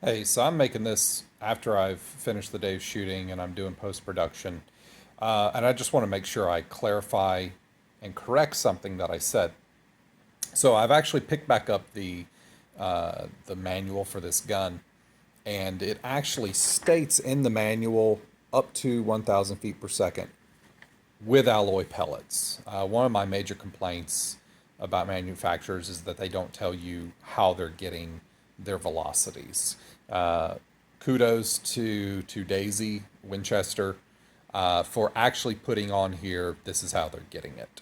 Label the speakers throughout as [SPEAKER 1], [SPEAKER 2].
[SPEAKER 1] Hey, so I'm making this after I've finished the day's shooting and I'm doing post-production. And I just want to make sure I clarify and correct something that I said. So I've actually picked back up the manual for this gun, and it actually states in the manual up to 1,000 feet per second with alloy pellets. One of my major complaints about manufacturers is that they don't tell you how they're getting their velocities. Uh, Kudos to Daisy Winchester for actually putting on here. This is how they're getting it.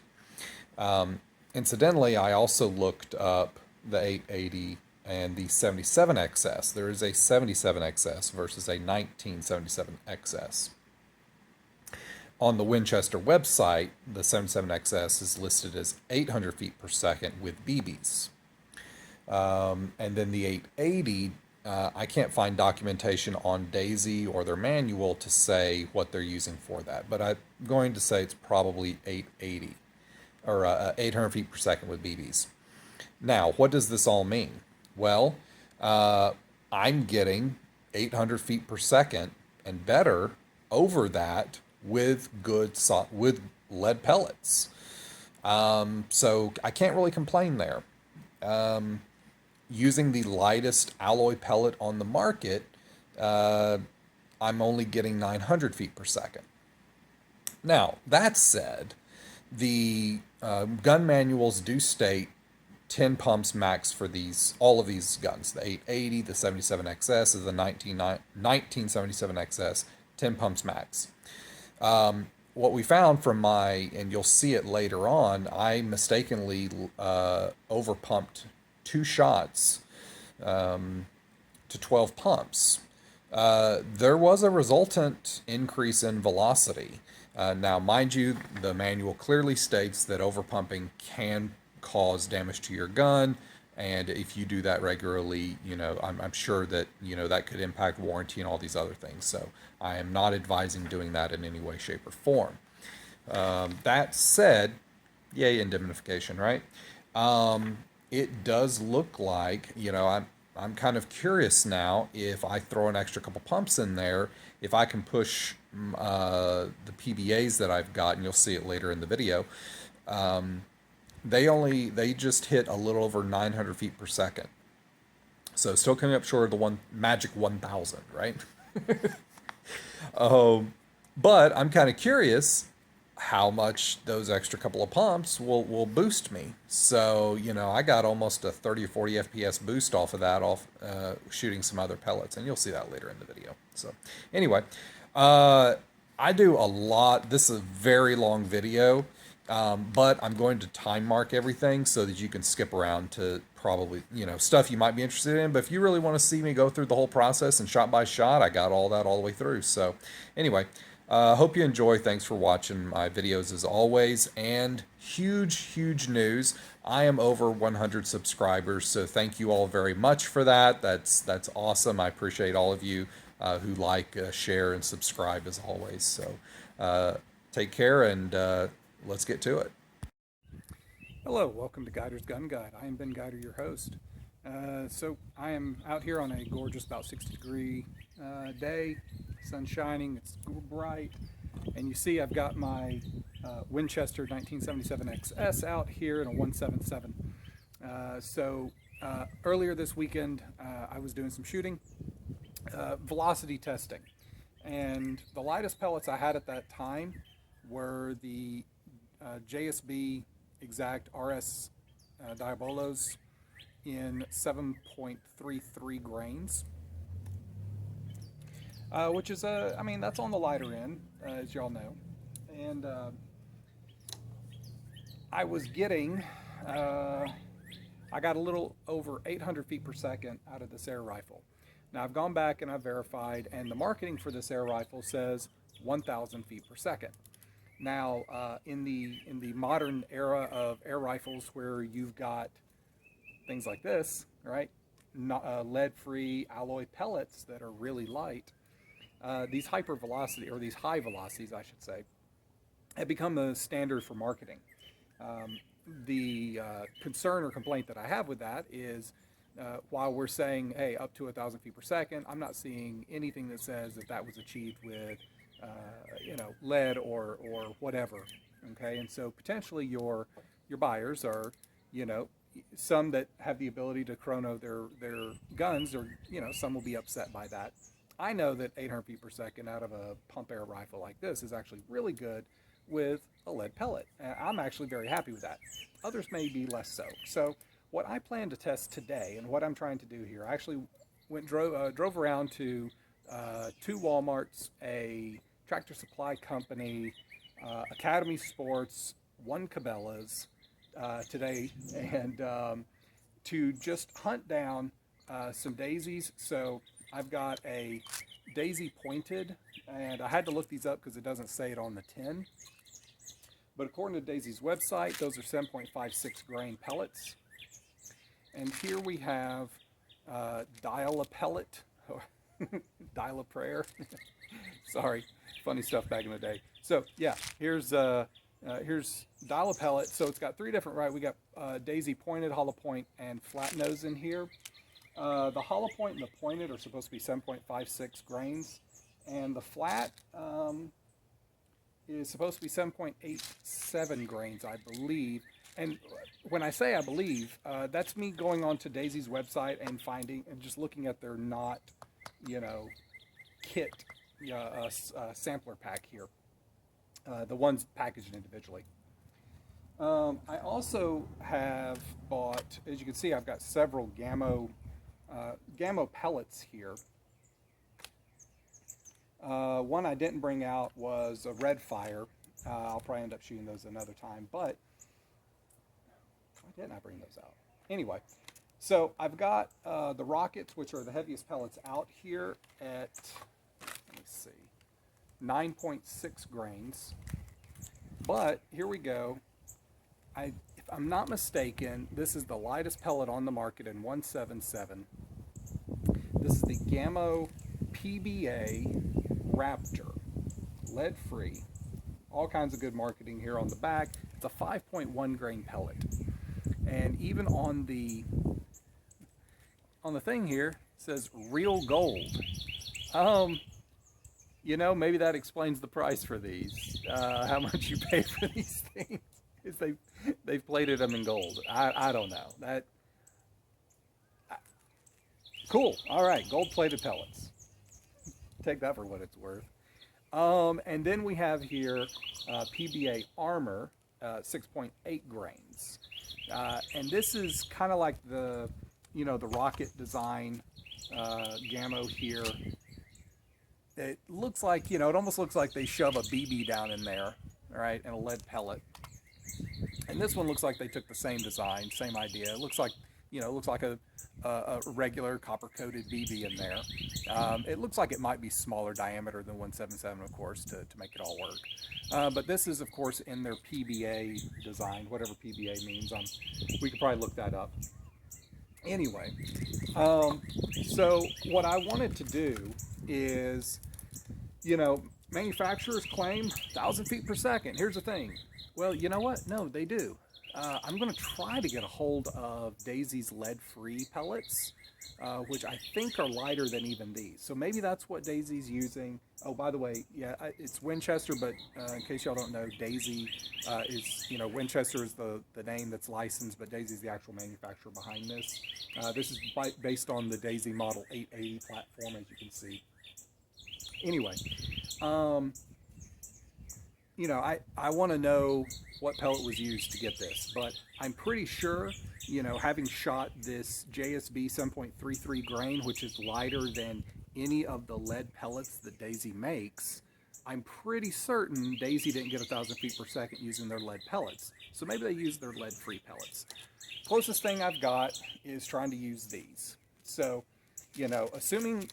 [SPEAKER 1] Incidentally, I also looked up the 880 and the 77XS. There is a 77XS versus a 1977XS. On the Winchester website, the 77XS is listed as 800 feet per second with BBs. And then the 880, I can't find documentation on Daisy or their manual to say what they're using for that. But I'm going to say it's probably 880 or 800 feet per second with BBs. Now, what does this all mean? Well, uh, I'm getting 800 feet per second and better over that with with lead pellets. So I can't really complain there. Using the lightest alloy pellet on the market, uh, I'm only getting 900 feet per second. Now, that said, the gun manuals do state 10 pumps max for all of these guns. The 880, the 77XS, is the 1977XS, 10 pumps max. What we found from and you'll see it later on, I mistakenly overpumped two shots to 12 pumps. There was a resultant increase in velocity. Now, mind you, the manual clearly states that overpumping can cause damage to your gun, and if you do that regularly, I'm sure that that could impact warranty and all these other things. So I am not advising doing that in any way, shape, or form. That said, yay indemnification, right? It does look like, I'm kind of curious now if I throw an extra couple pumps in there, if I can push the PBAs that I've got, and you'll see it later in the video. They just hit a little over 900 feet per second. So still coming up short of the one magic 1,000, right? But I'm kind of curious how much those extra couple of pumps will boost me. So, I got almost a 30 or 40 FPS boost off of that, off shooting some other pellets, and you'll see that later in the video. So, anyway, uh, I do a lot. This is a very long video, but I'm going to time mark everything so that you can skip around to probably, stuff you might be interested in. But if you really want to see me go through the whole process and shot by shot, I got all that all the way through. So, anyway, hope you enjoy. Thanks for watching my videos as always. And huge news. I am over 100 subscribers, so thank you all very much for that. That's awesome. I appreciate all of you who like, share, and subscribe as always. So take care, and let's get to it.
[SPEAKER 2] Hello, welcome to Guider's Gun Guide. I am Ben Guider, your host. So I am out here on a gorgeous, about 60-degree day, sun shining, it's bright, and you see I've got my Winchester 1977XS out here in a 177. Earlier this weekend, I was doing some shooting, velocity testing, and the lightest pellets I had at that time were the JSB Exact RS Diabolos in 7.33 grains, which is, I mean, that's on the lighter end, as y'all know. And I was getting, I got a little over 800 feet per second out of this air rifle. Now I've gone back and I've verified, and the marketing for this air rifle says 1,000 feet per second. Now, in the modern era of air rifles, where you've got things like this, right, lead-free alloy pellets that are really light, these hyper velocity, or these high velocities, I should say, have become the standard for marketing. The concern or complaint that I have with that is while we're saying, hey, up to 1,000 feet per second, I'm not seeing anything that says that that was achieved with, lead or whatever. Okay, and so potentially your buyers are, some that have the ability to chrono their guns, or some will be upset by that. I know that 800 feet per second out of a pump air rifle like this is actually really good with a lead pellet. I'm actually very happy with that. Others may be less so. So what I plan to test today, and what I'm trying to do here, I actually drove around to 2 Walmarts, a Tractor Supply Company, Academy Sports, 1 Cabela's today, and to just hunt down some daisies. So I've got a daisy pointed, and I had to look these up because it doesn't say it on the tin. But according to Daisy's website, those are 7.56 grain pellets. And here we have dial a pellet, dial a prayer. Sorry, funny stuff back in the day. So yeah, here's dial a pellet. So it's got 3 different, right? We got daisy pointed, hollow point, and flat nose in here. The hollow point and the pointed are supposed to be 7.56 grains, and the flat is supposed to be 7.87 grains, I believe. And when I say I believe, that's me going on to Daisy's website and finding and just looking at their not, kit sampler pack here, the ones packaged individually. I also have bought, as you can see, I've got several Gamo pellets here. One I didn't bring out was a red fire. I'll probably end up shooting those another time, but why didn't I bring those out? Anyway, so I've got the rockets, which are the heaviest pellets out here at, let me see, 9.6 grains. But here we go. If I'm not mistaken, this is the lightest pellet on the market in 177. This is the Gamo PBA Raptor, lead-free. All kinds of good marketing here on the back. It's a 5.1 grain pellet, and even on the thing here it says real gold. Maybe that explains the price for these. How much you pay for these things is they've plated them in gold. I don't know that. Cool. All right, gold-plated pellets. Take that for what it's worth. And then we have here PBA Armor, 6.8 grains. And this is kind of like the rocket design Gamo here. It looks like, it almost looks like they shove a BB down in there, all right, and a lead pellet. And this one looks like they took the same design, same idea. It looks like, a regular copper-coated BB in there. It looks like it might be smaller diameter than 177, of course, to make it all work. But this is, of course, in their PBA design, whatever PBA means. We could probably look that up. Anyway, so what I wanted to do is, manufacturers claim 1,000 feet per second. Here's the thing. Well, you know what? No, they do. I'm going to try to get a hold of Daisy's lead-free pellets, which I think are lighter than even these. So maybe that's what Daisy's using. Oh, by the way, yeah, it's Winchester, but in case y'all don't know, Daisy is, Winchester is the name that's licensed, but Daisy's the actual manufacturer behind this. This is based on the Daisy Model 880 platform, as you can see. Anyway, I want to know what pellet was used to get this, but I'm pretty sure, having shot this JSB 7.33 grain, which is lighter than any of the lead pellets that Daisy makes, I'm pretty certain Daisy didn't get 1,000 feet per second using their lead pellets. So maybe they used their lead-free pellets. Closest thing I've got is trying to use these. So, assuming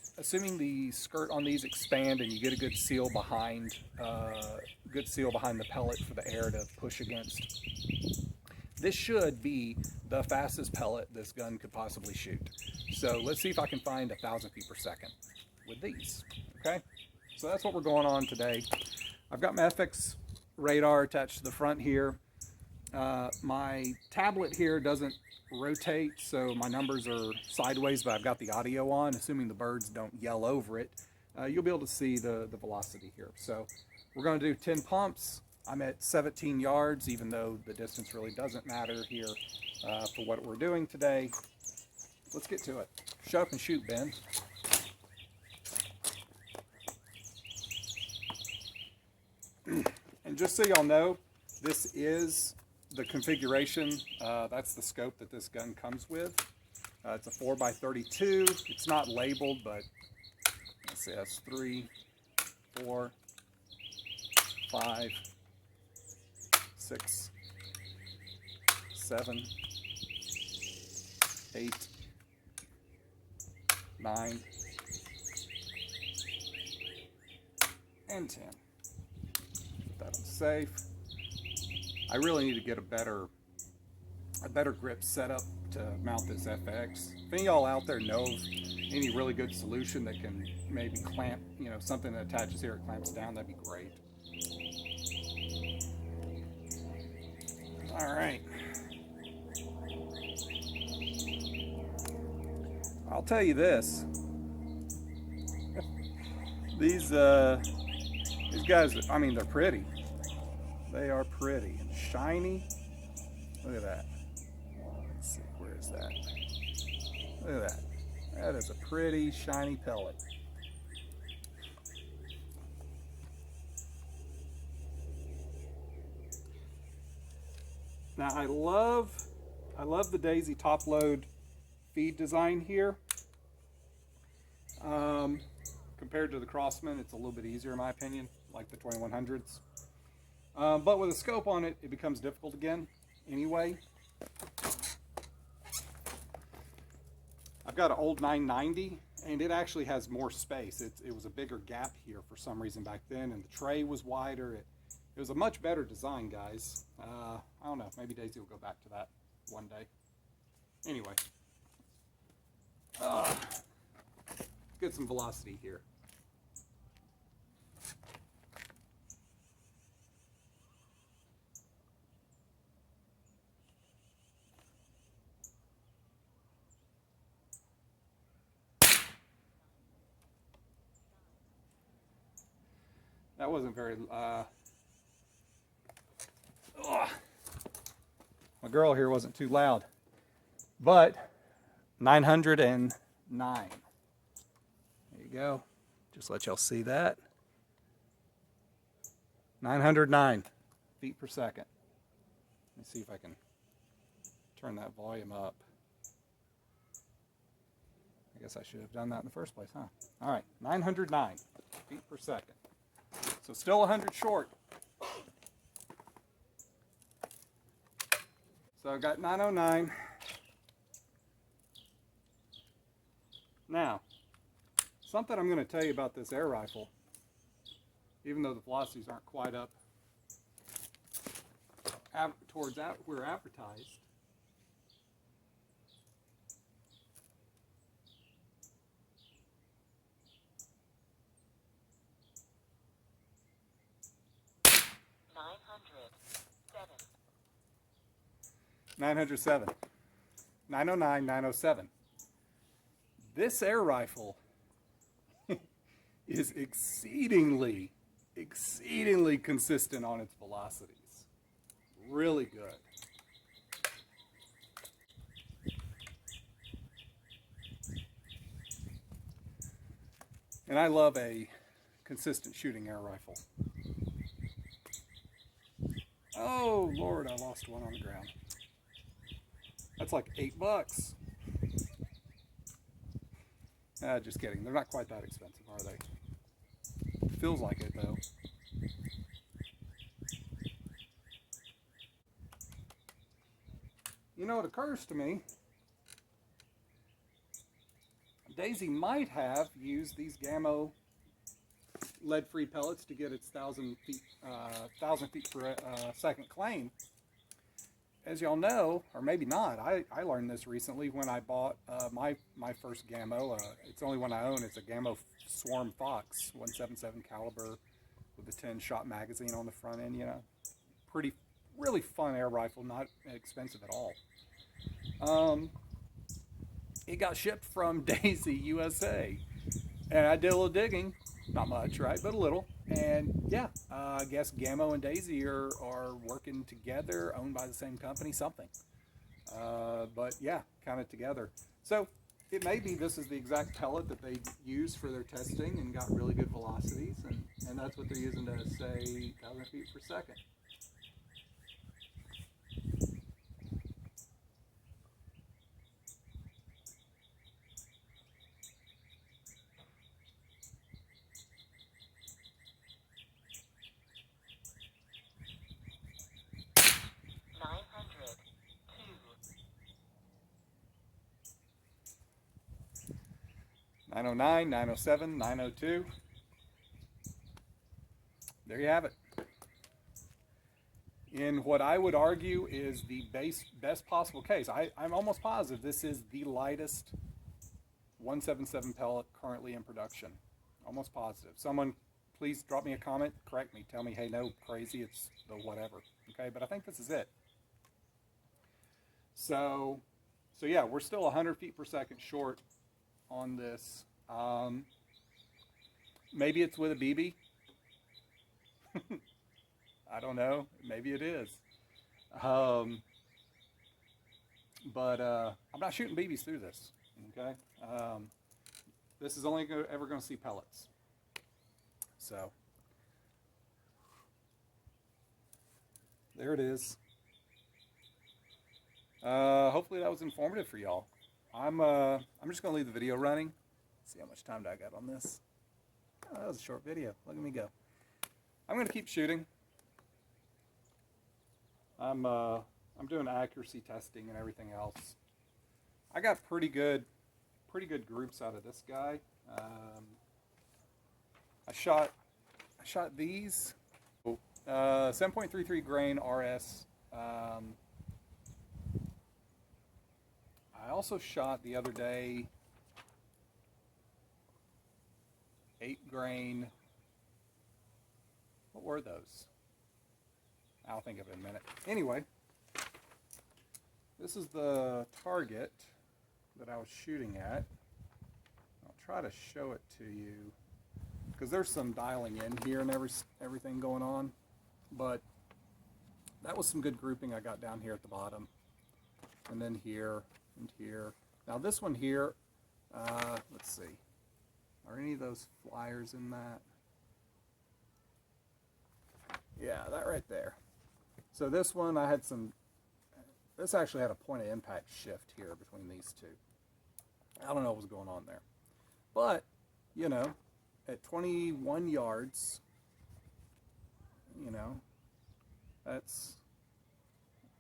[SPEAKER 2] the skirt on these expand and you get a good seal behind the pellet for the air to push against, this should be the fastest pellet this gun could possibly shoot. So let's see if I can find 1,000 feet per second with these. Okay, so that's what we're going on today. I've got my FX radar attached to the front here. My tablet here doesn't rotate, so my numbers are sideways, but I've got the audio on. Assuming the birds don't yell over it, you'll be able to see the velocity here. So we're going to do 10 pumps. I'm at 17 yards, even though the distance really doesn't matter here for what we're doing today. Let's get to it. Shut up and shoot, Ben. And just so y'all know, this is the configuration. That's the scope that this gun comes with. It's a 4x32. It's not labeled, but let's see, that's 3, 4, 5, 6, 7, 8, 9, and 10. Put that on safe. I really need to get a better grip setup to mount this FX. If any of y'all out there know of any really good solution that can maybe clamp, you know, something that attaches here, it clamps down, that'd be great. All right. I'll tell you this. These guys, I mean, they're pretty. They are pretty and shiny. Look at that. Let's see, where is that? Look at that. That is a pretty shiny pellet. Now I love the Daisy top load feed design here. Compared to the Crossman, it's a little bit easier in my opinion, like the 2100s. But with a scope on it, it becomes difficult again anyway. I've got an old 990, and it actually has more space. It was a bigger gap here for some reason back then, and the tray was wider. It was a much better design, guys. I don't know, maybe Daisy will go back to that one day. Anyway, let's get some velocity here. That wasn't very, my girl here wasn't too loud, but 909. There you go. Just let y'all see that. 909 feet per second. Let me see if I can turn that volume up. I guess I should have done that in the first place, huh? All right, 909 feet per second. So still 100 short. So I've got 909. Now, something I'm going to tell you about this air rifle, even though the velocities aren't quite up towards where advertised. Nine hundred seven. 909, 907. This air rifle is exceedingly consistent on its velocities. Really good. And I love a consistent shooting air rifle. Oh Lord, I lost one on the ground. That's like $8. Just kidding. They're not quite that expensive, are they? Feels like it though. You know, it occurs to me, Daisy might have used these Gamo lead-free pellets to get its 1,000 feet per second claim. As y'all know, or maybe not, I learned this recently when I bought my first Gamo. It's the only one I own. It's a Gamo Swarm Fox 177 caliber with a 10-shot magazine on the front end. You know, pretty really fun air rifle, not expensive at all. It got shipped from Daisy, USA. And I did a little digging, not much, right, but a little. And yeah, I guess Gamo and Daisy are working together, owned by the same company, something. But yeah, kind of together. So it may be this is the exact pellet that they used for their testing and got really good velocities, and that's what they're using to say 1,000 feet per second. Nine 909, 907, 902. There you have it. In what I would argue is the best possible case. I'm almost positive this is the lightest 177 pellet currently in production. Almost positive. Someone please drop me a comment, correct me, tell me, hey, no, crazy, it's the whatever. Okay, but I think this is it. So yeah, we're still 100 feet per second short on this. Maybe it's with a BB. I don't know. Maybe it is. But I'm not shooting BBs through this. Okay. This is only ever going to see pellets. So there it is. Hopefully that was informative for y'all. I'm just going to leave the video running. See how much time do I got on this. Oh, that was a short video. Look at me go. I'm going to keep shooting. I'm doing accuracy testing and everything else. I got pretty good groups out of this guy. I shot these 7.33 grain RS. I also shot the other day 8 grain. What were those? I'll think of it in a minute. Anyway, this is the target that I was shooting at. I'll try to show it to you because there's some dialing in here and everything going on, but that was some good grouping I got down here at the bottom, and then here and here. Now this one here, let's see, are any of those flyers in that? Yeah, that right there. So this one, I had this actually had a point of impact shift here between these two. I don't know what was going on there. But, you know, at 21 yards, you know, that's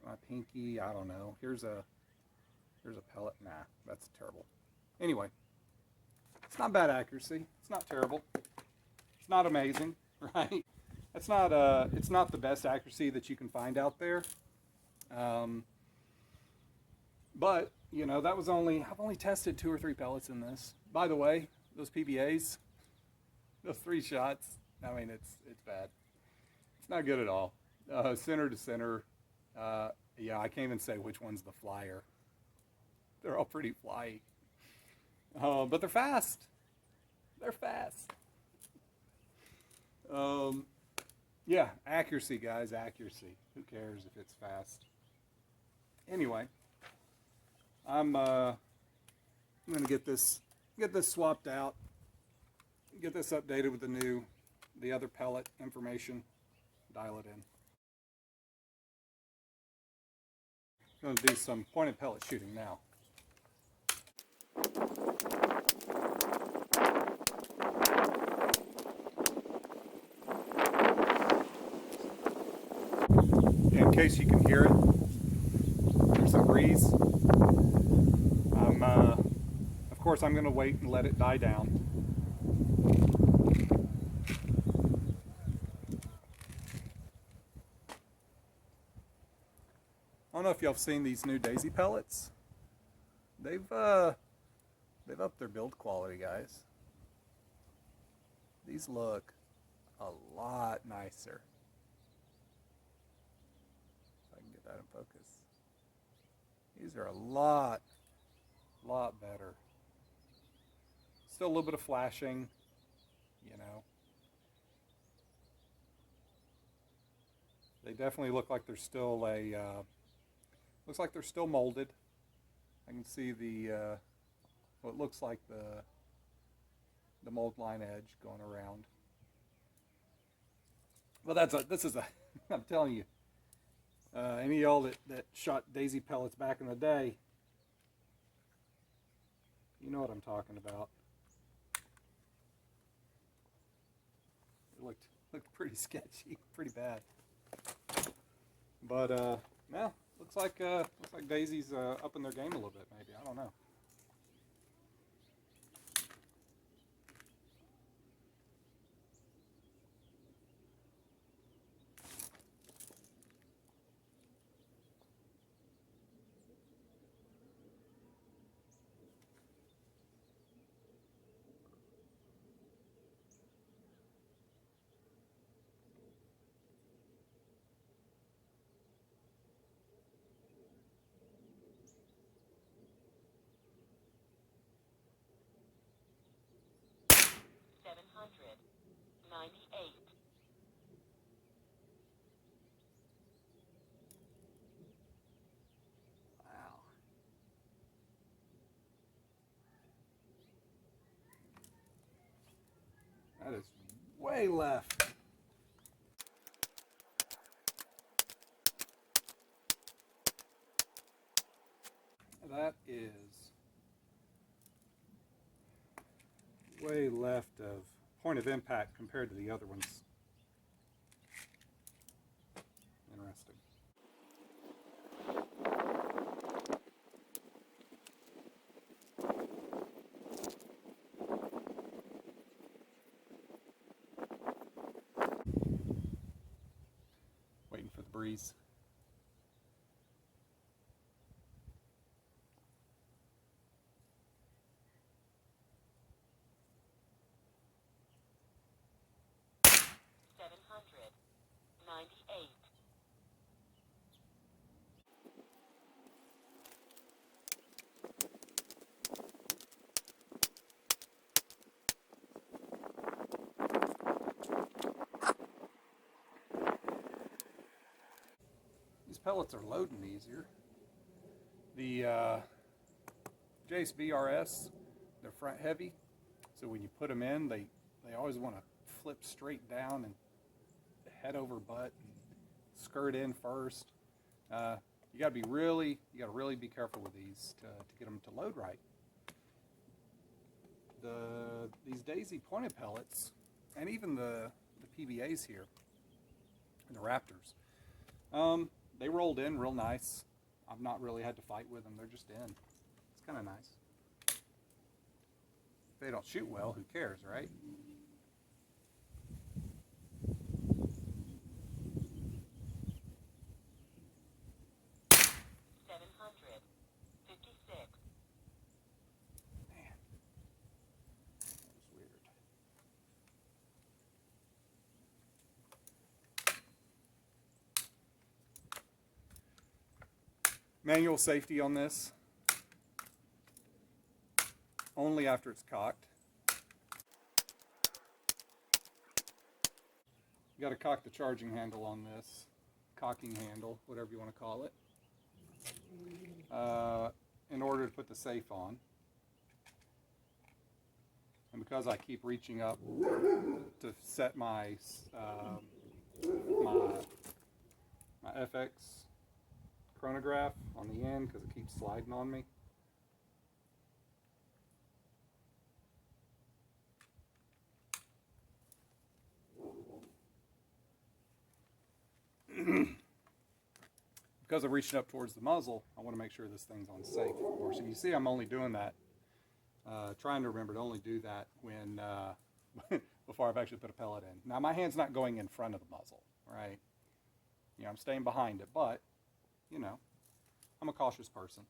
[SPEAKER 2] my pinky, I don't know. Here's a pellet. Nah, that's terrible. Anyway, it's not bad accuracy. It's not terrible. It's not amazing, right? It's not the best accuracy that you can find out there. But, you know, I've only tested 2 or 3 pellets in this. By the way, those PBAs, those 3 shots, I mean, it's bad. It's not good at all. Center to center, yeah, I can't even say which one's the flyer. They're all pretty flyy. But they're fast. They're fast. Yeah, accuracy, guys, accuracy. Who cares if it's fast? Anyway, I'm gonna get this swapped out, get this updated with the other pellet information, dial it in. I'm gonna do some pointed pellet shooting now. In case you can hear it, there's some breeze. Of course, I'm going to wait and let it die down. I don't know if y'all have seen these new Daisy pellets. They've upped their build quality, guys. These look a lot nicer. get that in focus. These are a lot better. Still a little bit of flashing, you know. They definitely look like they're still looks like they're still molded. I can see the, what looks like the mold line edge going around. Well, this is a, I'm telling you, any of y'all that shot daisy pellets back in the day, you know what I'm talking about. It looked pretty sketchy, pretty bad. But yeah, looks like Daisy's upping their game a little bit. Maybe, I don't know. Wow. That is way left. That is way left of point of impact compared to the other ones. Interesting. Waiting for the breeze. These pellets are loading easier. The JSB RS, they're front heavy, so when you put them in, they always want to flip straight down and head over butt and skirt in first. You got to really be careful with these to get them to load right. These Daisy pointed pellets, and even the PBAs here, the Raptors, they rolled in real nice. I've not really had to fight with them. They're just in. It's kind of nice. If they don't shoot well, who cares, right? Manual safety on this, only after it's cocked. You got to cock the charging handle on this, cocking handle, whatever you want to call it, in order to put the safe on. And because I keep reaching up to set my my FX chronograph on the end because it keeps sliding on me. Because I'm reaching up towards the muzzle, I want to make sure this thing's on safe, of course. And you see I'm only doing that, trying to remember to only do that when before I've actually put a pellet in. Now my hand's not going in front of the muzzle, right? You know, I'm staying behind it, but, you know, I'm a cautious person.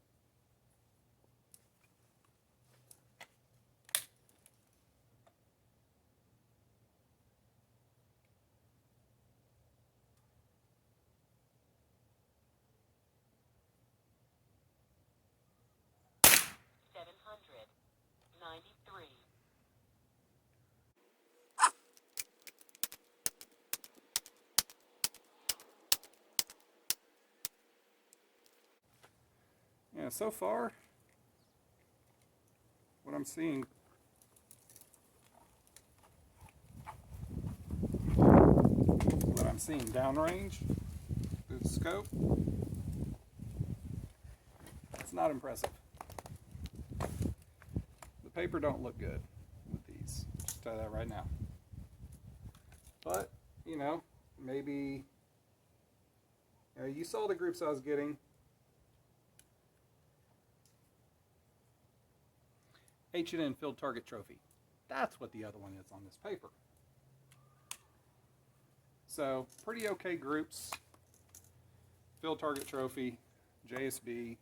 [SPEAKER 2] Yeah, so far, what I'm seeing, downrange through the scope, it's not impressive. The paper don't look good with these, just tell you that right now. But, you know, maybe, you saw the groups I was getting. H&N Field Target Trophy. That's what the other one is on this paper. So, pretty okay groups. Field Target Trophy, JSB.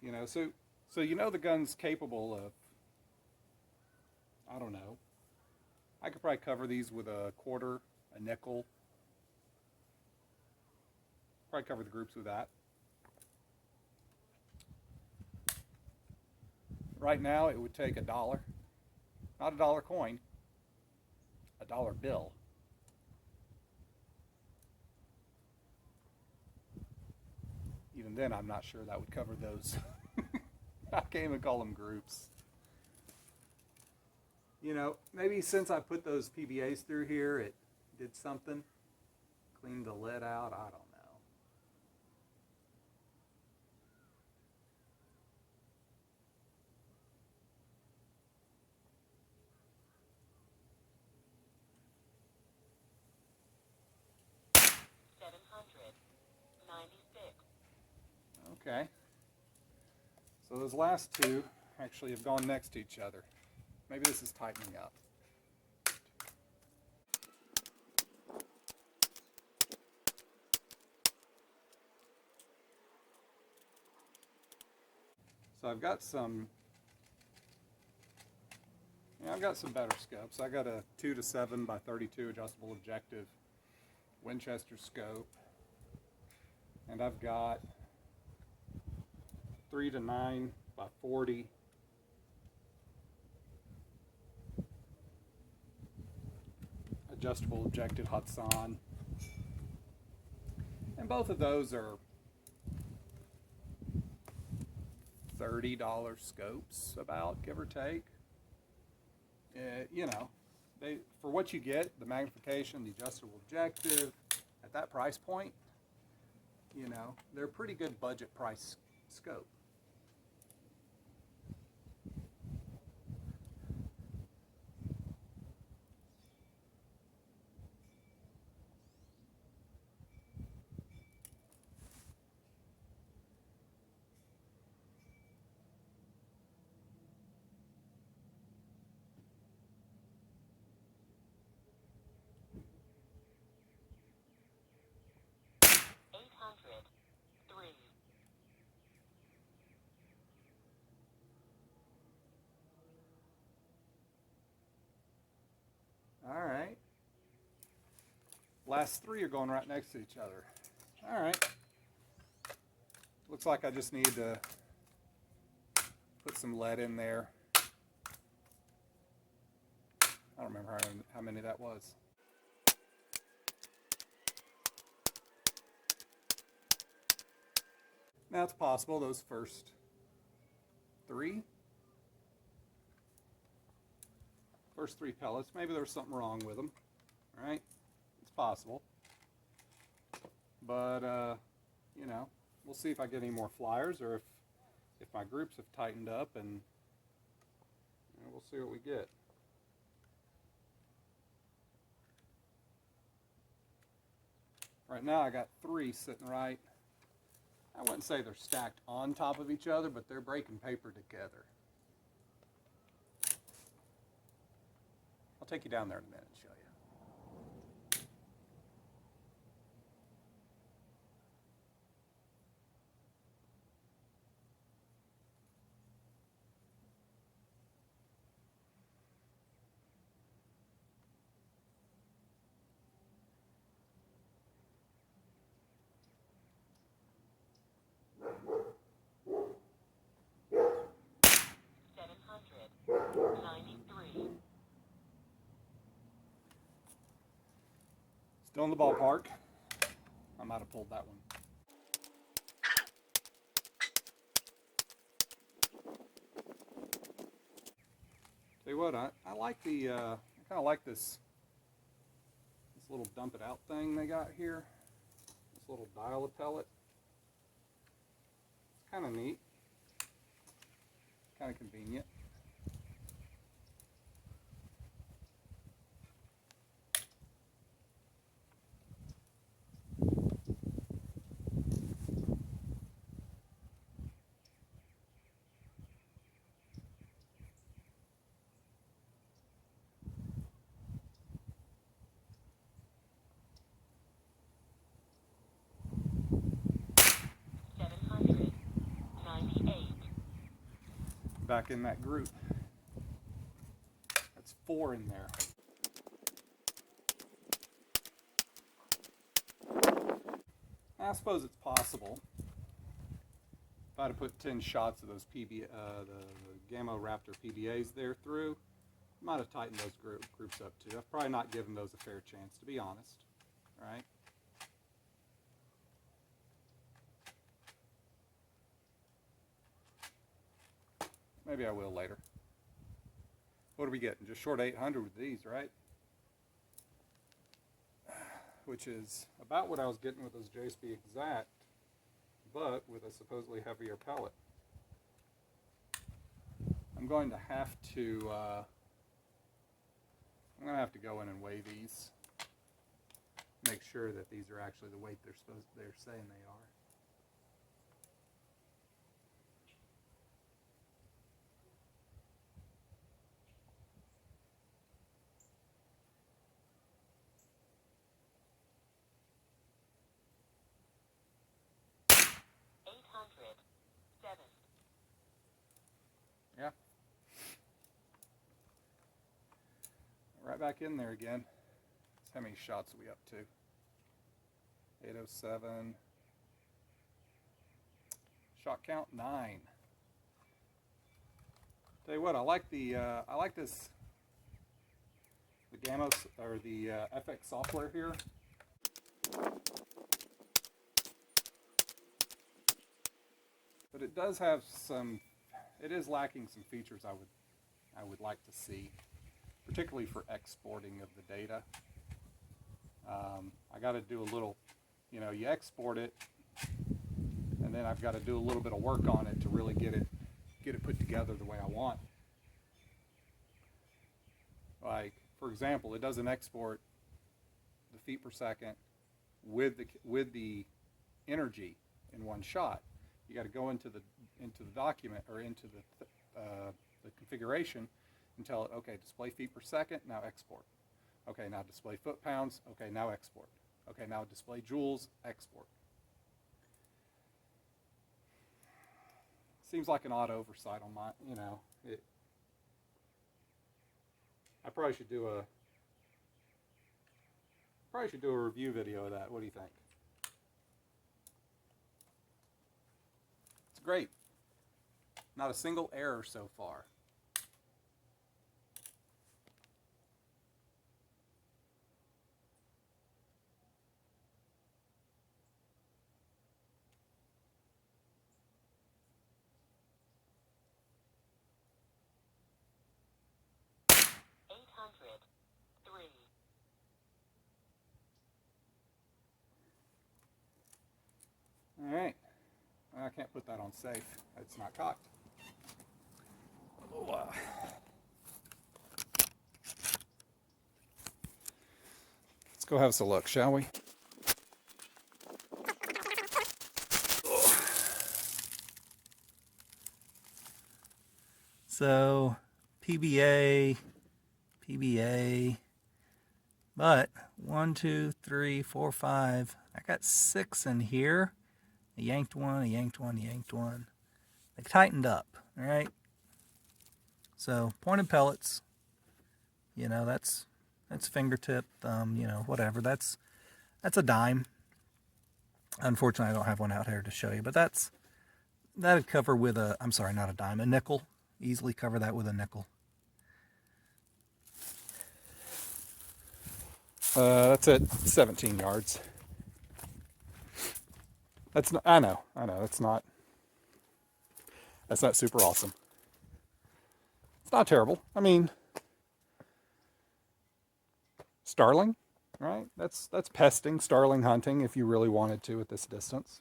[SPEAKER 2] You know, so you know the gun's capable of, I don't know, I could probably cover these with a quarter, a nickel. Probably cover the groups with that. Right now it would take $1, not a dollar coin, a dollar bill. Even then I'm not sure that would cover those. I can't even call them groups. You know, maybe since I put those PBAs through here, it did something. Cleaned the lead out, I don't know. Okay. So those last two actually have gone next to each other. Maybe this is tightening up. So I've got some better scopes. I got a 2-7 by 32 adjustable objective Winchester scope. And I've got 3-9 by 40 adjustable objective Hudson. And both of those are $30 scopes, about, give or take. You know, for what you get, the magnification, the adjustable objective, at that price point, you know, they're a pretty good budget price scope. All right. Last three are going right next to each other. All right. Looks like I just need to put some lead in there. I don't remember how many that was. Now it's possible those first three pellets, maybe there was something wrong with them. All right, it's possible. But, you know, we'll see if I get any more flyers or if my groups have tightened up, and you know, we'll see what we get. Right now I got three sitting right. I wouldn't say they're stacked on top of each other, but they're breaking paper together. I'll take you down there in a minute and show you. Still in the ballpark. I might have pulled that one. Tell you what, I like the, I kind of like this little dump it out thing they got here. This little dial of pellet. It's kind of neat. Kind of convenient. Back in that group. That's 4 in there. I suppose it's possible. If I had to put 10 shots of those PBA, the Gamo Raptor PBAs there through, I might have tightened those groups up too. I've probably not given those a fair chance, to be honest. All right. Maybe I will later. What are we getting? Just short 800 with these, right? Which is about what I was getting with those JSB Exact, but with a supposedly heavier pellet. I'm going to have to go in and weigh these. Make sure that these are actually the weight they're saying they are. Yeah. Right back in there again. So how many shots are we up to? 807. Shot count 9. Tell you what, I like the this the Gamo or the FX software here. But it does have some. It is lacking some features I would like to see, particularly for exporting of the data. I got to do a little, you know, you export it, and then I've got to do a little bit of work on it to really get it put together the way I want. Like, for example, it doesn't export the feet per second with the energy in one shot. You got to go into the document or into the configuration and tell it, okay, display feet per second, now export. Okay, now display foot pounds, okay, now export. Okay, now display joules, export. Seems like an odd oversight on my, you know, I probably should do a review video of that. What do you think? It's great. Not a single error so far. All right. I can't put that on safe. It's not cocked. Oh, let's go have us a look, shall we?
[SPEAKER 3] So PBA, but 1, 2, 3, 4, 5. I got 6 in here. I yanked one, I yanked one, yanked one. They tightened up, all right? So pointed pellets, you know, that's fingertip, thumb, you know, whatever. That's a dime. Unfortunately, I don't have one out here to show you, but that'd cover with a, I'm sorry, not a dime, a nickel. Easily cover that with a nickel.
[SPEAKER 2] That's at 17 yards. That's not, I know, that's not super awesome. It's not terrible. I mean, starling, right? That's pesting, starling hunting if you really wanted to at this distance.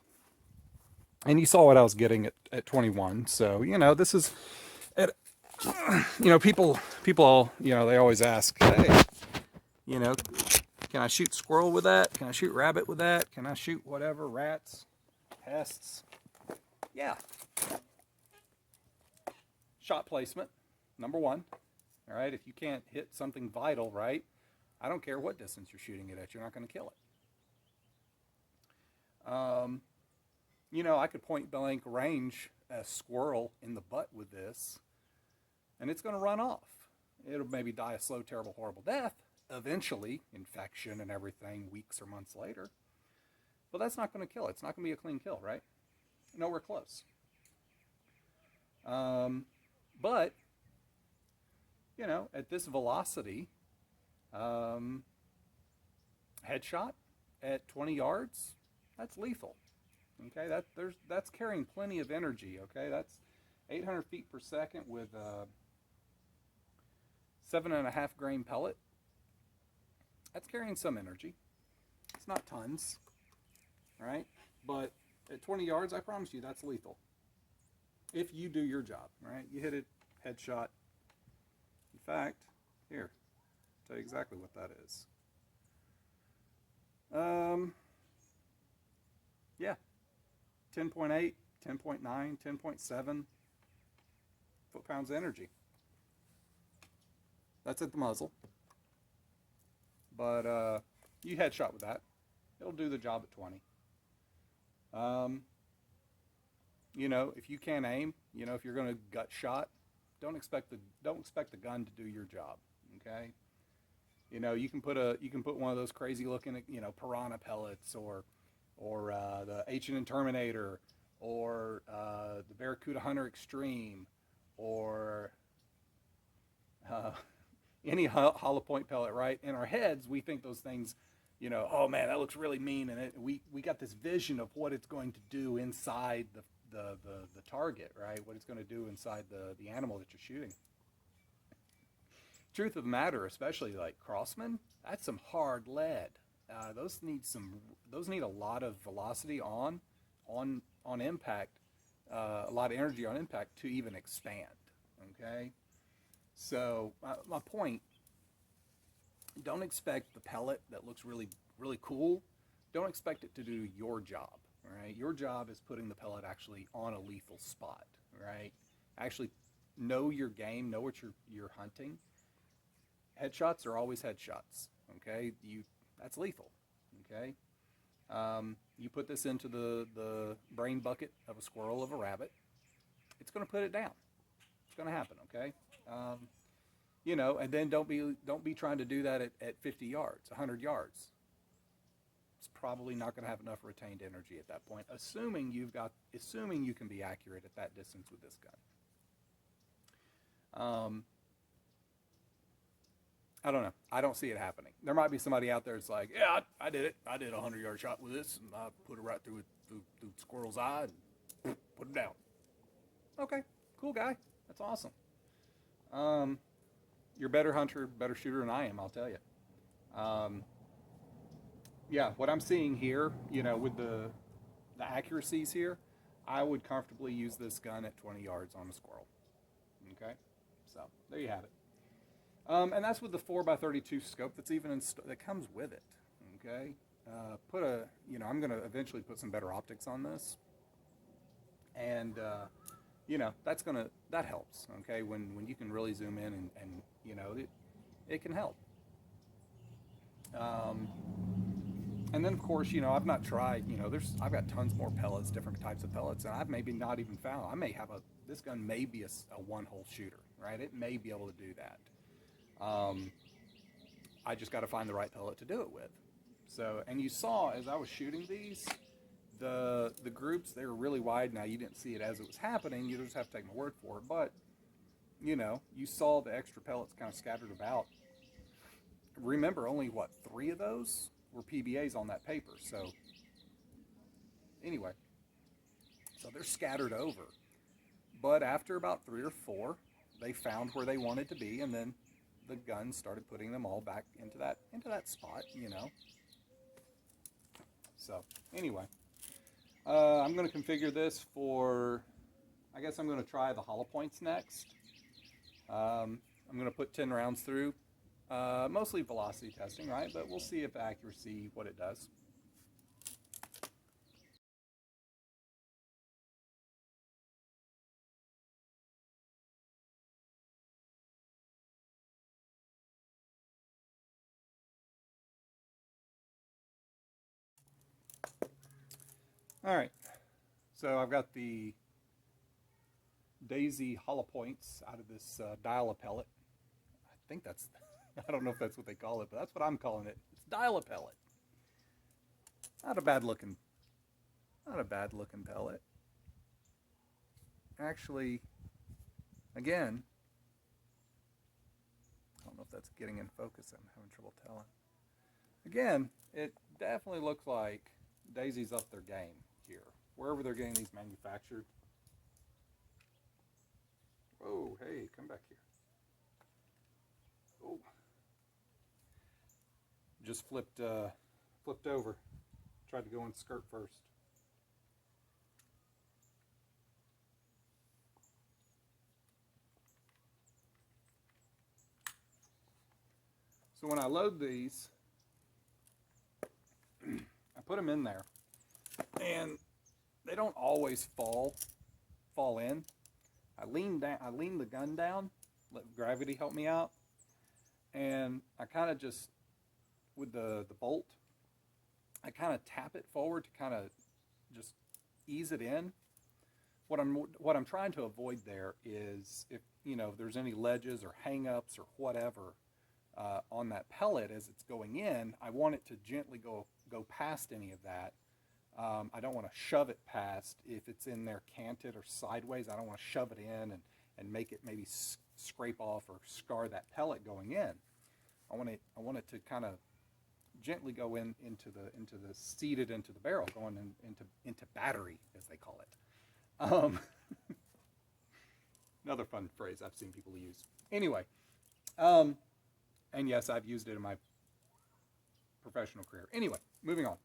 [SPEAKER 2] And you saw what I was getting at 21. So, you know, this is, at, you know, people, you know, they always ask, hey, you know, can I shoot squirrel with that? Can I shoot rabbit with that? Can I shoot whatever, rats, pests? Yeah. Shot placement, number one. All right, if you can't hit something vital, right, I don't care what distance you're shooting it at, you're not going to kill it. You know, I could point blank range a squirrel in the butt with this, and it's going to run off. It'll maybe die a slow, terrible, horrible death, eventually, infection and everything, weeks or months later. But that's not going to kill it. It's not going to be a clean kill, right? Nowhere close. But, you know, at this velocity, headshot at 20 yards, that's lethal. Okay, that's carrying plenty of energy. Okay, that's 800 feet per second with 7.5 grain pellet. That's carrying some energy. It's not tons, right? But at 20 yards, I promise you, that's lethal. If you do your job, right? You hit it, headshot. In fact, here, I'll tell you exactly what that is. Yeah. 10.8, 10.9, 10.7 foot-pounds of energy. That's at the muzzle. But you headshot with that. It'll do the job at 20. You know, if you can't aim, you know, if you're going to gut shot, don't expect the gun to do your job. Okay. You know, you can put one of those crazy looking, you know, piranha pellets or the H&N Terminator, or the Barracuda Hunter Extreme, or any hollow point pellet, right? In our heads, we think those things, you know, oh man, that looks really mean, and we got this vision of what it's going to do inside the target, right? What it's going to do inside the animal that you're shooting. Truth of the matter, especially like Crossman, that's some hard lead. Those need a lot of velocity on impact, a lot of energy on impact to even expand. Okay, so my point: don't expect the pellet that looks really cool. Don't expect it to do your job. All right, your job is putting the pellet actually on a lethal spot. Right, actually know your game, know what you're hunting. Headshots are always headshots. Okay, that's lethal. Okay, you put this into the brain bucket of a squirrel, of a rabbit, it's going to put it down. It's going to happen. Okay, you know, and then don't be trying to do that at 50 yards, 100 yards. It's probably not going to have enough retained energy at that point, assuming you can be accurate at that distance with this gun. I don't know. I don't see it happening. There might be somebody out there that's like, yeah, I did it. I did a 100-yard shot with this, and I put it right through the squirrel's eye and put it down. Okay, cool guy. That's awesome. You're a better hunter, better shooter than I am, I'll tell you. Yeah, what I'm seeing here, you know, with the accuracies here, I would comfortably use this gun at 20 yards on a squirrel. Okay, so there you have it. And that's with the 4x32 scope that's even that comes with it. Okay, I'm going to eventually put some better optics on this, and you know, that helps. Okay, when you can really zoom in and you know, it can help. And then of course, you know, I've not tried. You know, I've got tons more pellets, different types of pellets, and I've maybe not even found. This gun may be a one-hole shooter, right? It may be able to do that. I just got to find the right pellet to do it with. So, and you saw as I was shooting these, the groups, they were really wide. Now you didn't see it as it was happening. You just have to take my word for it. But, you know, you saw the extra pellets kind of scattered about. Remember, only 3 of those were PBAs on that paper. So, anyway, so they're scattered over. But after about 3 or 4, they found where they wanted to be, and then the gun started putting them all back into that spot, you know. So anyway, I'm going to configure this for, I guess I'm going to try the hollow points next. I'm going to put 10 rounds through, mostly velocity testing, right? But we'll see if accuracy, what it does. All right, so I've got the Daisy hollow points out of this dial-a-pellet. I think that's, I don't know if that's what they call it, but that's what I'm calling it. It's dial-a-pellet. Not a bad looking pellet. Actually, again, I don't know if that's getting in focus. I'm having trouble telling. Again, it definitely looks like Daisy's up their game here, wherever they're getting these manufactured. Oh, hey, come back here. Oh, just flipped over. Tried to go in skirt first. So when I load these, I put them in there, and they don't always fall in. I lean the gun down, let gravity help me out, and I kind of just, with the bolt, I kind of tap it forward to kind of just ease it in. What I'm trying to avoid there is, if you know, if there's any ledges or hang-ups or whatever on that pellet as it's going in, I want it to gently go past any of that. I don't want to shove it past. If it's in there canted or sideways, I don't want to shove it in and make it maybe scrape off or scar that pellet going in. I want it to kind of gently go into the seated into the barrel, going into battery, as they call it. Another fun phrase I've seen people use. Anyway, and yes, I've used it in my professional career. Anyway, moving on.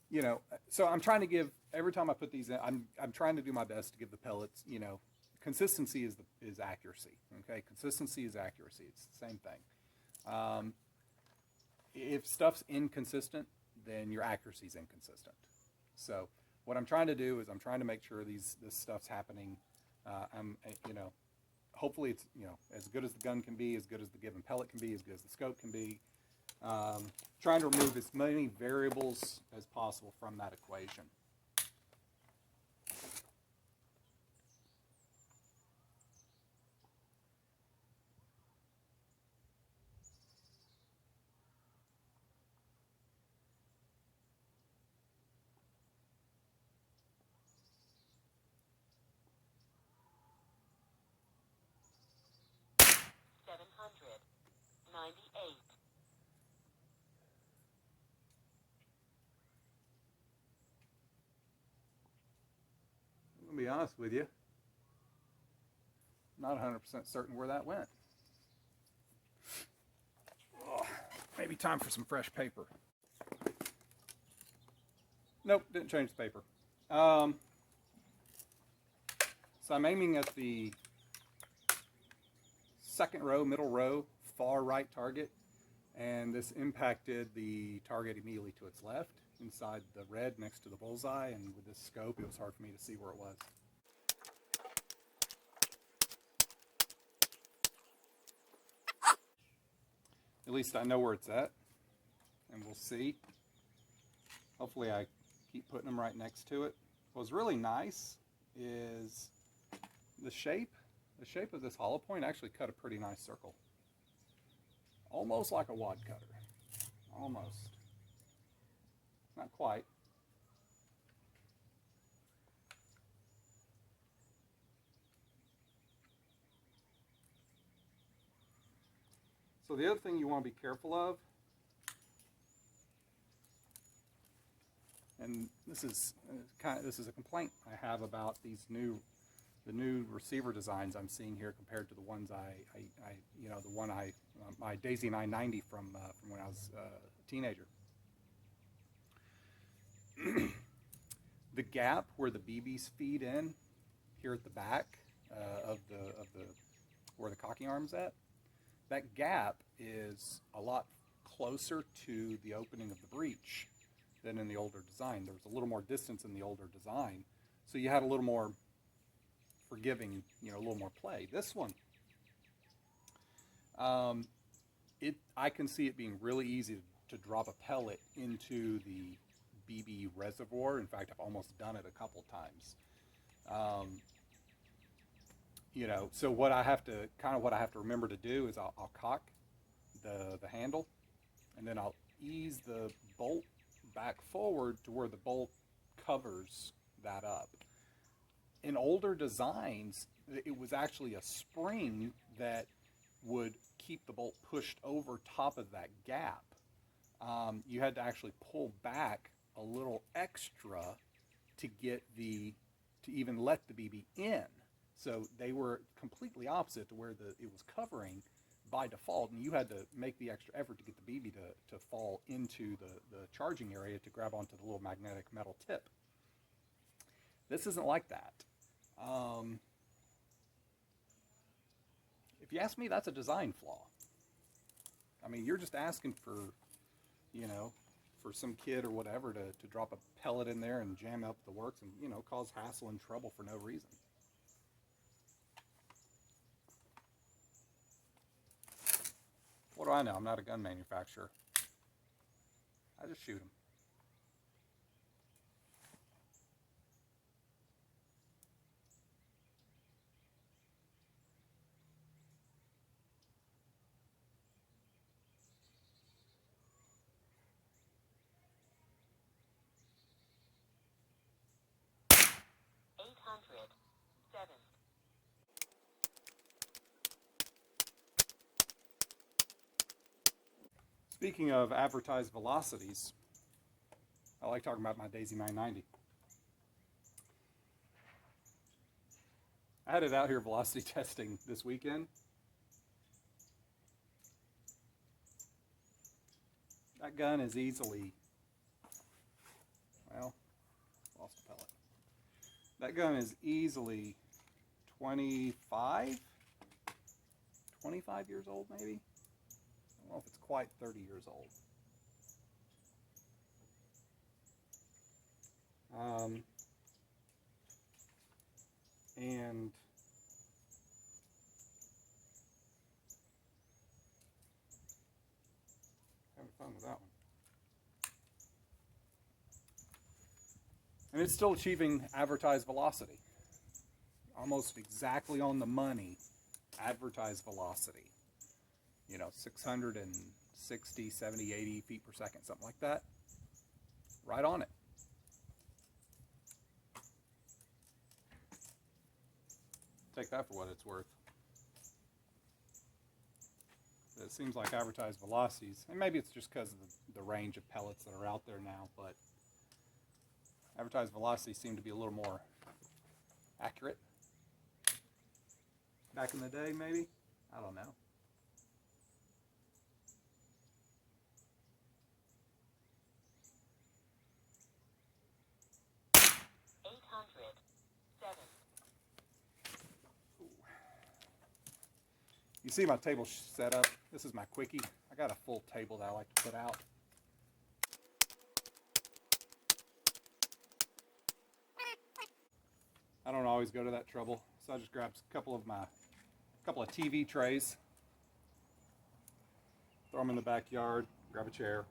[SPEAKER 2] You know, so I'm trying to give, every time I put these in, I'm trying to do my best to give the pellets, you know, consistency is accuracy. Okay, consistency is accuracy. It's the same thing. If stuff's inconsistent, then your accuracy is inconsistent. So what I'm trying to do is I'm trying to make sure this stuff's happening. You know, hopefully it's, you know, as good as the gun can be, as good as the given pellet can be, as good as the scope can be. Trying to remove as many variables as possible from that equation. I'm gonna be honest with you, not 100% certain where that went. Oh, maybe time for some fresh paper. Nope, didn't change the paper. So I'm aiming at the second row, middle row, far right target, and this impacted the target immediately to its left, inside the red next to the bullseye, and with this scope it was hard for me to see where it was. At least I know where it's at, and we'll see. Hopefully I keep putting them right next to it. What's really nice is the shape of this hollow point actually cut a pretty nice circle. Almost like a wad cutter. Almost. Not quite. So the other thing you want to be careful of, and this is a complaint I have about these new the new receiver designs I'm seeing here compared to the ones my Daisy 990 from when I was a teenager. The gap where the BBs feed in here at the back of the where the cocking arm's at, that gap is a lot closer to the opening of the breech than in the older design. There was a little more distance in the older design, so you had a little more forgiving, a little more play. This one, I can see it being really easy to drop a pellet into the BB reservoir. In fact, I've almost done it a couple times. So what I have to remember to do is I'll cock the handle, and then I'll ease the bolt back forward to where the bolt covers that up. In older designs, it was actually a spring that would keep the bolt pushed over top of that gap. You had to actually pull back a little extra to even let the BB in. So they were completely opposite to where it was covering by default, and you had to make the extra effort to get the BB to fall into the charging area to grab onto the little magnetic metal tip. This isn't like that. If you ask me, that's a design flaw. I mean, you're just asking for, for some kid or whatever to drop a pellet in there and jam up the works and, cause hassle and trouble for no reason. What do I know? I'm not a gun manufacturer. I just shoot them. Speaking of advertised velocities, I like talking about my Daisy 990. I had it out here velocity testing this weekend. That gun is easily, lost a pellet. That gun is easily 25 years old maybe. I don't know if it's quite 30 years old. And having fun with that one. And it's still achieving advertised velocity. Almost exactly on the money, advertised velocity. 660, 70, 80 feet per second, something like that. Right on it. Take that for what it's worth. It seems like advertised velocities, and maybe it's just because of the range of pellets that are out there now, but advertised velocities seem to be a little more accurate. Back in the day, maybe? I don't know. You see my table set up. This is my quickie. I got a full table that I like to put out. I don't always go to that trouble, so I just grab a couple of TV trays, throw them in the backyard, grab a chair.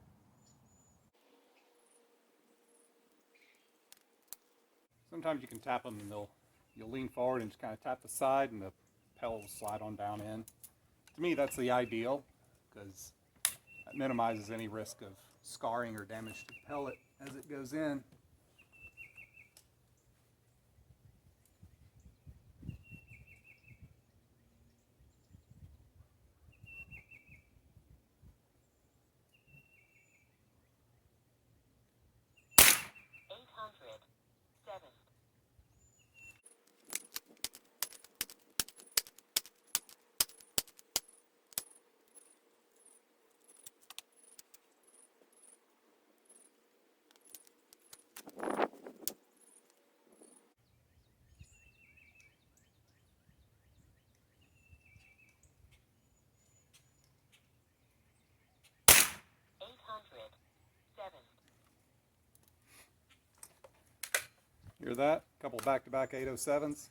[SPEAKER 2] Sometimes you can tap them and you'll lean forward and just kind of tap the side and the pellet will slide on down in. To me, that's the ideal because that minimizes any risk of scarring or damage to the pellet as it goes in. Hear that? A couple back-to-back 807s.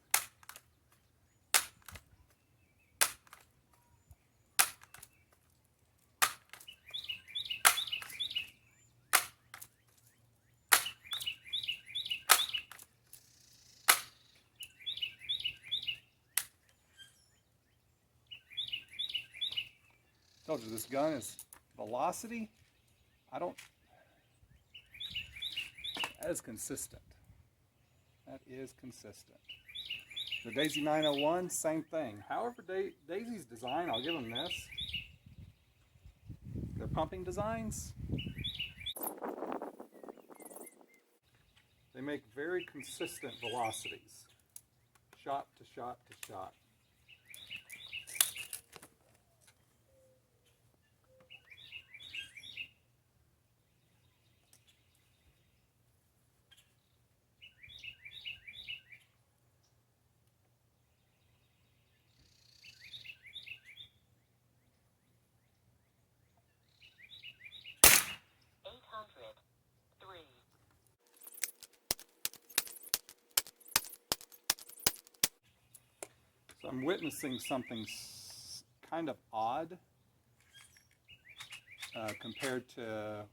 [SPEAKER 2] Told you this gun is velocity. That is consistent. That is consistent. The Daisy 901, same thing. However, Daisy's design, I'll give them this. Their pumping designs, they make very consistent velocities. Shot to shot to shot. So I'm witnessing something kind of odd compared to,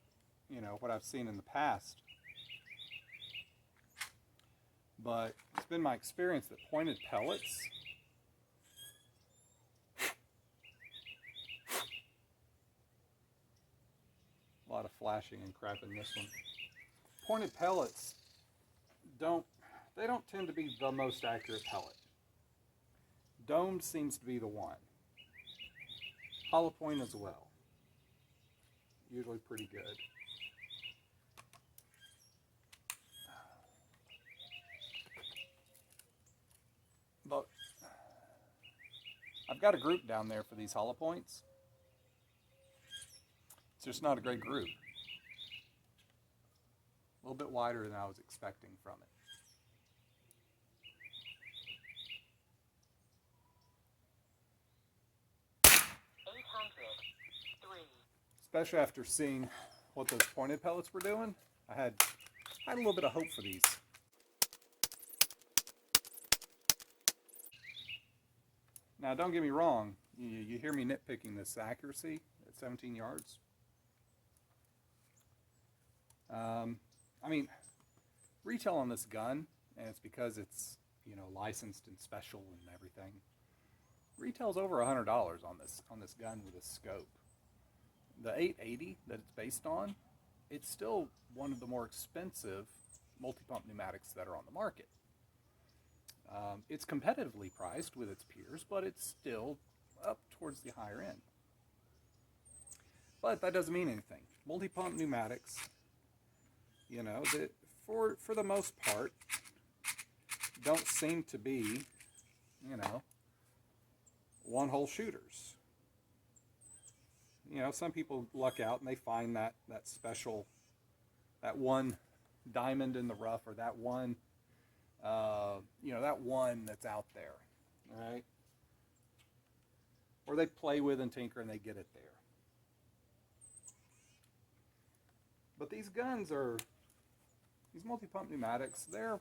[SPEAKER 2] what I've seen in the past. But it's been my experience that pointed pellets a lot of flashing and crap in this one. Pointed pellets don't tend to be the most accurate pellet. Domed seems to be the one. Hollow point as well. Usually pretty good. But I've got a group down there for these hollow points. It's just not a great group. A little bit wider than I was expecting from it. Especially after seeing what those pointed pellets were doing, I had a little bit of hope for these. Now, don't get me wrong. You hear me nitpicking this accuracy at 17 yards. I mean, retail on this gun, and it's because it's licensed and special and everything. Retail's over $100 on this gun with this scope. The 880 that it's based on, it's still one of the more expensive multi-pump pneumatics that are on the market. It's competitively priced with its peers, but it's still up towards the higher end. But that doesn't mean anything. Multi-pump pneumatics, for the most part, don't seem to be, one-hole shooters. Some people luck out and they find that special, that one diamond in the rough, or that one, that one that's out there, right? Or they play with and tinker and they get it there. But these guns these multi-pump pneumatics, they're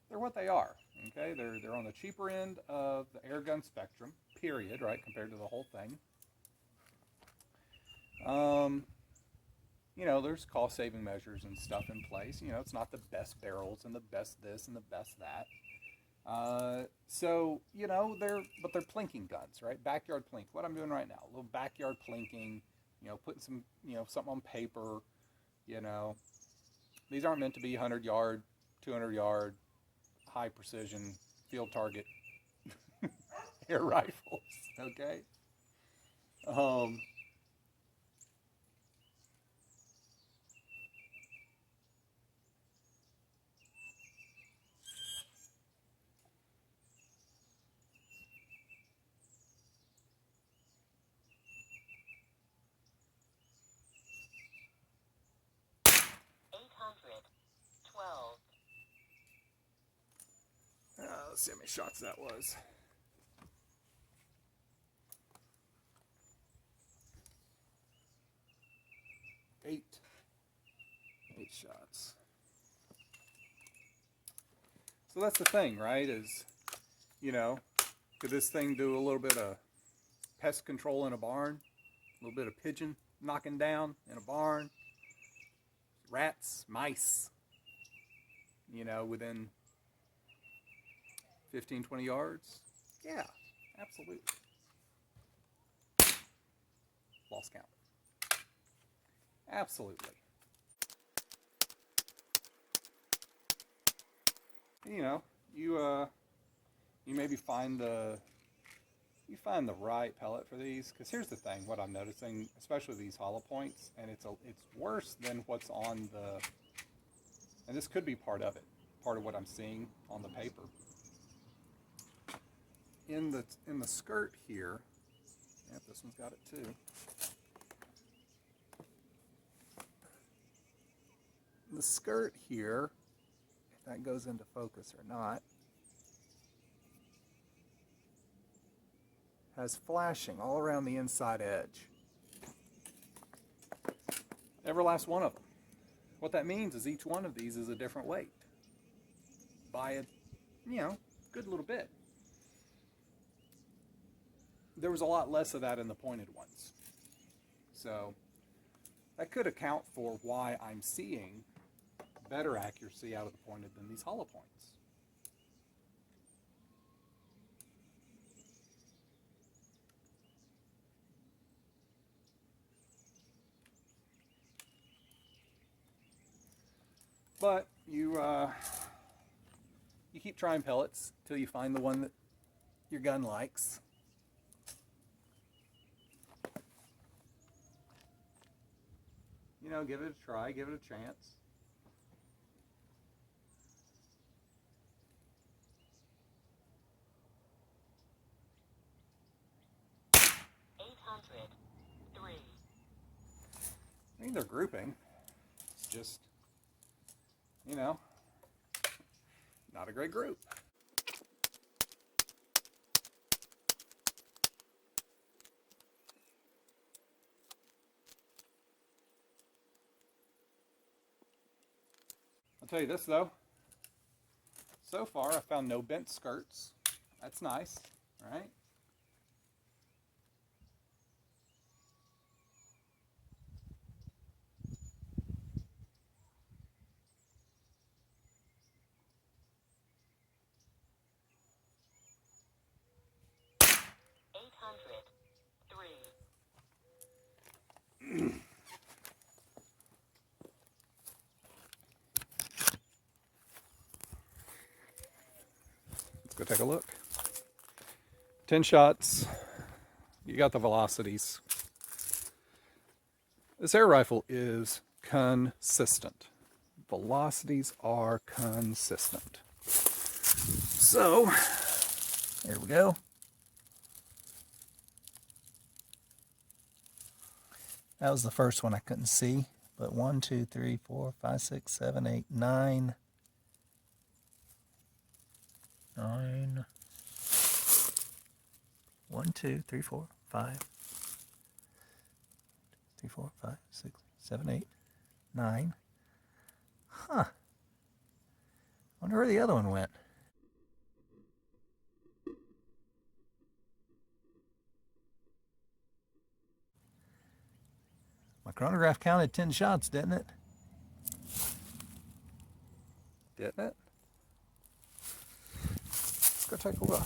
[SPEAKER 2] what they are, okay? They're on the cheaper end of the air gun spectrum, period, right, compared to the whole thing. There's cost-saving measures and stuff in place. It's not the best barrels and the best this and the best that. They're plinking guns, right? Backyard plink. What I'm doing right now, a little backyard plinking. Putting some, something on paper. These aren't meant to be 100-yard, 200-yard, high precision field target air rifles. Okay. Let's see how many shots that was. 8 shots. So that's the thing, right? Is, you know, could this thing do a little bit of pest control in a barn? A little bit of pigeon knocking down in a barn? Rats, mice, you know, within 15, 20 yards? Yeah, absolutely. Lost count. Absolutely. You know, you maybe find the right pellet for these, because here's the thing, what I'm noticing, especially these hollow points, and it's worse than what's on the, and this could be part of it, part of what I'm seeing on the paper. In the skirt here, yep, this one's got it too. The skirt here, if that goes into focus or not, has flashing all around the inside edge. Every last one of them. What that means is each one of these is a different weight by a, you know, good little bit. There was a lot less of that in the pointed ones. So that could account for why I'm seeing better accuracy out of the pointed than these hollow points. But you keep trying pellets till you find the one that your gun likes. You know, give it a try, give it a chance. I mean, they're grouping. It's just, you know, not a great group. I'll tell you this though, so far I found no bent skirts. That's nice, right? Let's go take a look. 10 shots. You got the velocities. This air rifle is consistent. Velocities are consistent. So, here we go.
[SPEAKER 3] That was the first one I couldn't see, but 1, 2, 3, 4, 5, 6, 7, 8, 9. 9. 1, 2, 3, 4, 5. 3, 4, 5, 6, 7, 8, 9. Huh. Wonder where the other one went. My chronograph counted 10 shots, didn't it?
[SPEAKER 2] Didn't it? Let's go take a look.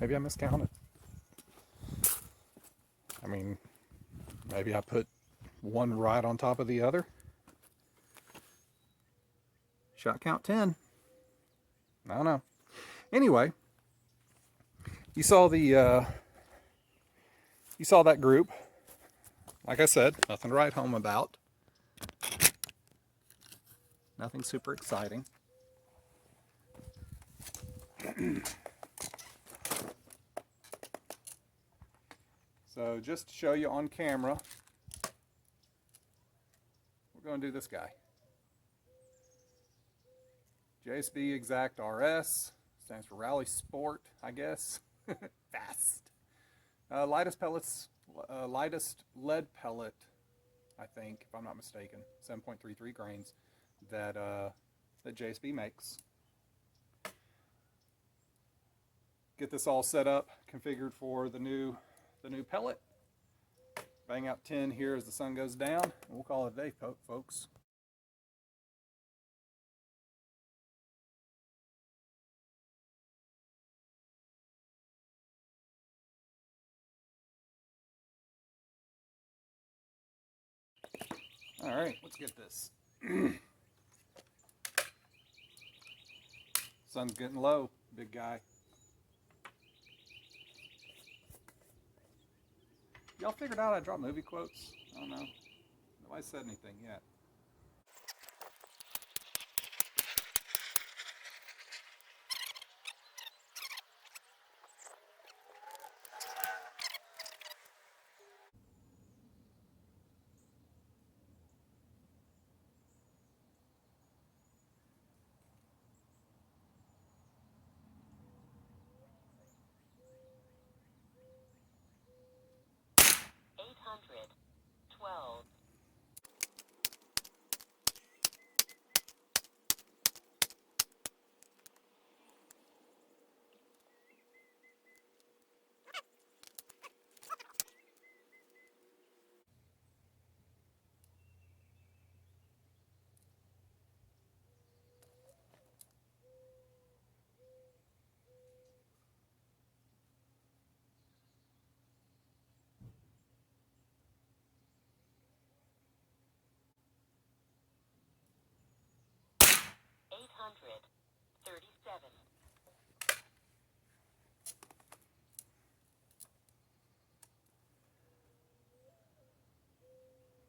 [SPEAKER 2] Maybe I miscounted. I mean, maybe I put one right on top of the other. Shot count 10. I don't know. Anyway, you saw that group. Like I said, nothing to write home about. Nothing super exciting. So just to show you on camera, we're going to do this guy. JSB Exact RS, stands for Rally Sport, I guess. Fast. Lightest lead pellet, I think, if I'm not mistaken, 7.33 grains. that that JSB makes. Get this all set up, configured for the new pellet. Bang out 10 here as the sun goes down. We'll call it a day, folks. All right, let's get this. Sun's getting low, big guy. Y'all figured out I draw movie quotes? I don't know. Nobody said anything yet.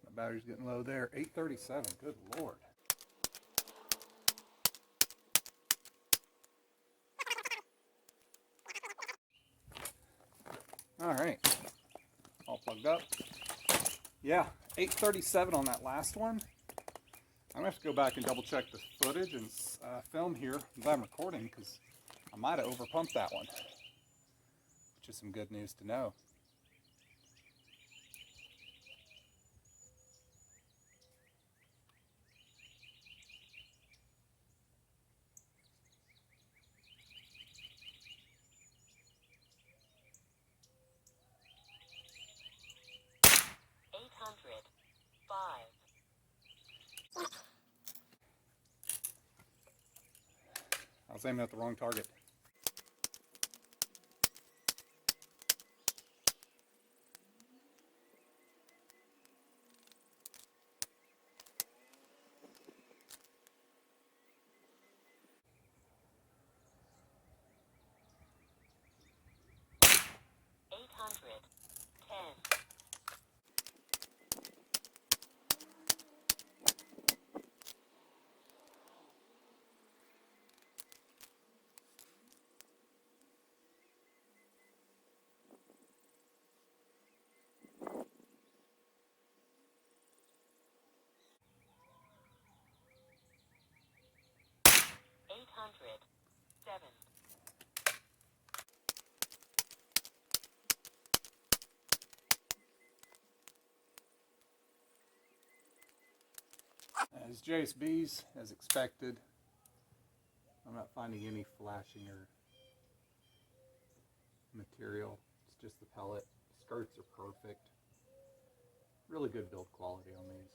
[SPEAKER 2] My battery's getting low there. 837. Good Lord. All right. All plugged up. Yeah, 837 on that last one. I'm going to have to go back and double check the footage and film here that I'm recording, because I might have overpumped that one, which is some good news to know. I was aiming at the wrong target. As JSB's, as expected, I'm not finding any flashing or material. It's just the pellet. Skirts are perfect. Really good build quality on these.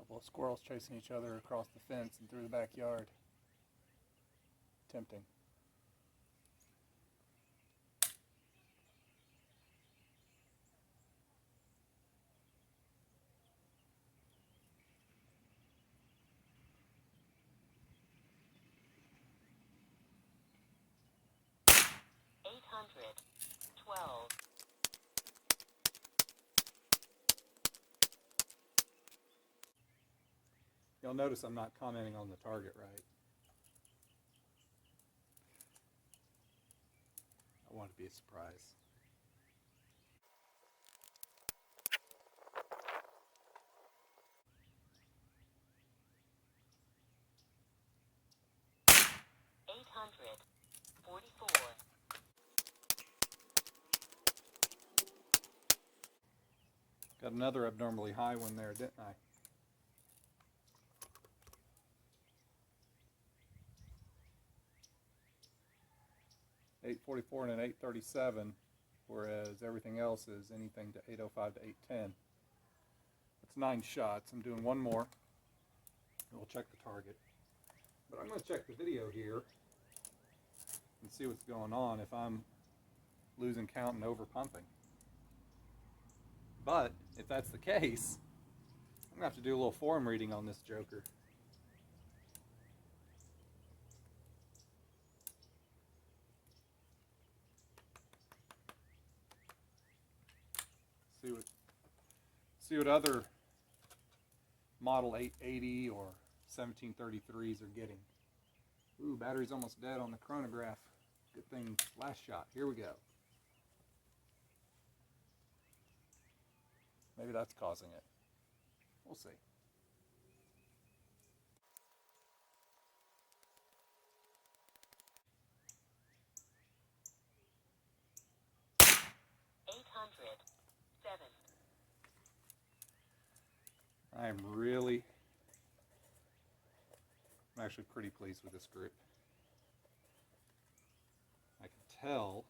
[SPEAKER 2] couple of squirrels chasing each other across the fence and through the backyard. Tempting. You'll notice I'm not commenting on the target right. I want it to be a surprise. Got another abnormally high one there, didn't I? .844 and an .837, whereas everything else is anything to .805 to .810. That's 9 shots. I'm doing one more. We'll check the target. But I'm going to check the video here and see what's going on if I'm losing count and over pumping. But if that's the case, I'm going to have to do a little form reading on this joker. See what other model 880 or 1733s are getting. Ooh, battery's almost dead on the chronograph. Good thing, last shot. Here we go. Maybe that's causing it. We'll see. I'm actually pretty pleased with this group. I can tell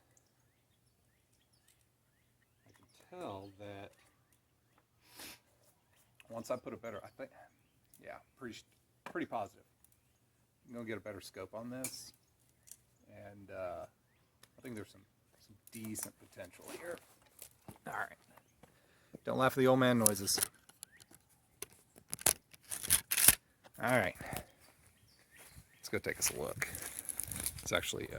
[SPEAKER 2] that once I put a better, I think, yeah, pretty positive. I'm gonna get a better scope on this, and I think there's some decent potential here. All right, don't laugh at the old man noises. All right, let's go take us a look. It's actually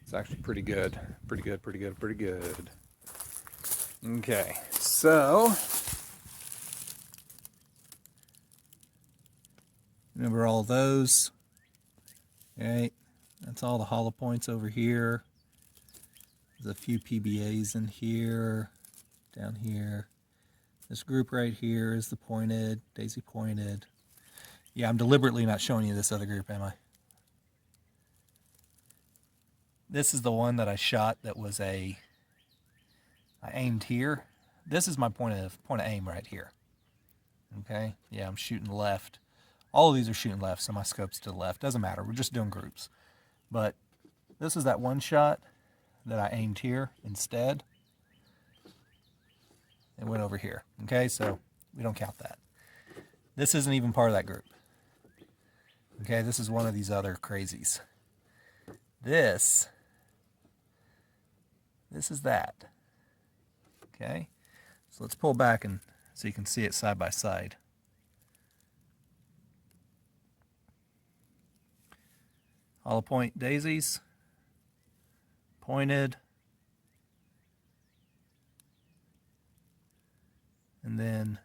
[SPEAKER 2] it's actually pretty good. Pretty good. Okay, so remember all those, right? That's all the hollow points over here. There's a few PBAs in here, down here. This group right here is the pointed, daisy pointed. Yeah, I'm deliberately not showing you this other group, am I? This is the one that I shot that was I aimed here. This is my point of aim right here. Okay, yeah, I'm shooting left. All of these are shooting left, so my scope's to the left. Doesn't matter, we're just doing groups. But this is that one shot that I aimed here instead. It went over here, okay? So we don't count that. This isn't even part of that group. Okay, this is one of these other crazies. This is that. Okay, so let's pull back and so you can see it side by side. Hollow point daisies, pointed, and then,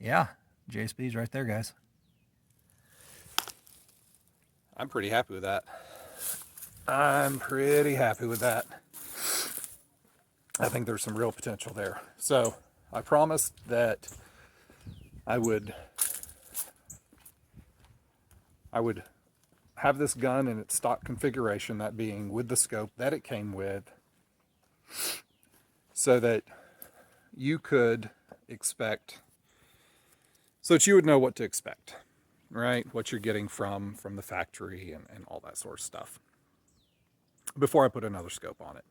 [SPEAKER 2] yeah, JSB's right there, guys. I'm pretty happy with that. I think there's some real potential there. So I promised that I would have this gun in its stock configuration, that being with the scope that it came with, so that you could expect, so that you would know what to expect, right? What you're getting from the factory and all that sort of stuff before I put another scope on it.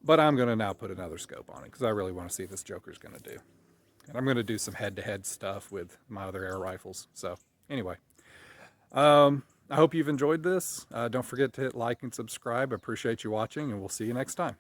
[SPEAKER 2] But I'm going to now put another scope on it because I really want to see what this Joker's going to do. And I'm going to do some head-to-head stuff with my other air rifles. So anyway, I hope you've enjoyed this. Don't forget to hit like and subscribe. I appreciate you watching, and we'll see you next time.